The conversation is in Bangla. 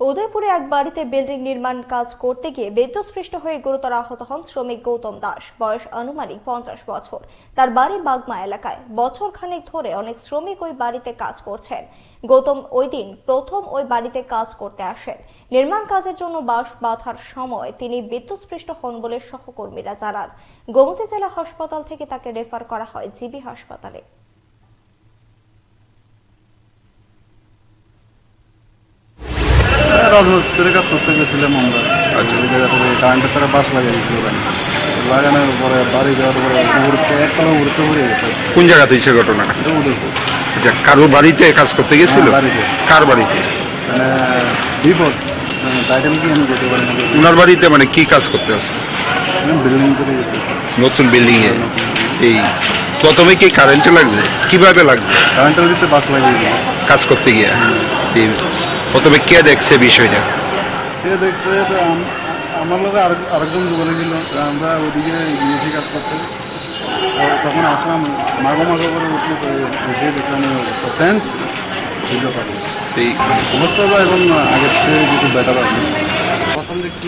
উদয়পুরে এক বাড়িতে বিল্ডিং নির্মাণ কাজ করতে গিয়ে বিদ্যুৎস্পৃষ্ট হয়ে গুরুতর আহত হন শ্রমিক গৌতম দাস। বয়স আনুমানিক 50 বছর। তার বাড়ি বাগমা এলাকায়। বছর খানেক ধরে অনেক শ্রমিক ওই বাড়িতে কাজ করছেন। গৌতম ওই দিন প্রথম ওই বাড়িতে কাজ করতে আসেন। নির্মাণ কাজের জন্য বাঁশ বাঁধার সময় তিনি বিদ্যুৎস্পৃষ্ট হন বলে সহকর্মীরা জানান। গোমতী জেলা হাসপাতাল থেকে তাকে রেফার করা হয় জিবি হাসপাতালে। রাজমিস্ত্রির কাজ করতে গেছিলাম আমরা। ওই জায়গা থেকে কারেন্টের তারা বাস লাগিয়ে দিচ্ছিল, লাগানোর পরে বাড়ি যাওয়ার পরে একতলা উড়তে পড়ে গেছে। কোন জায়গাতে সে ঘটনা? উদয়পুর। কারোর বাড়িতে কাজ করতে গেছিল? বাড়িতে। কার বাড়িতে? মানে বিপদ টাইটেল কি আমি যেতে পারি না। ওনার বাড়িতে মানে কি কাজ করতে আসে? বিল্ডিং করে গেছে, নতুন বিল্ডিং এ। এই প্রথমে কি কারেন্টে লাগছে? কিভাবে লাগছে? কারেন্টের ভিতরে বাস লাগিয়ে দিয়েছে কাজ করতে গিয়ে। প্রথমে কে দেখছে বিষয়টা? সে দেখছে আমার লোক আরেকজন বলে গেল, আমরা ওইদিকে গিয়েছি কাজ করতে। তখন আসলাম, মাগো করে উঠলো, এসে দেখলাম ফ্যান্স ছিল। অবস্থা এখন আগের থেকে কিছু বেটার আছে। প্রথম দেখছি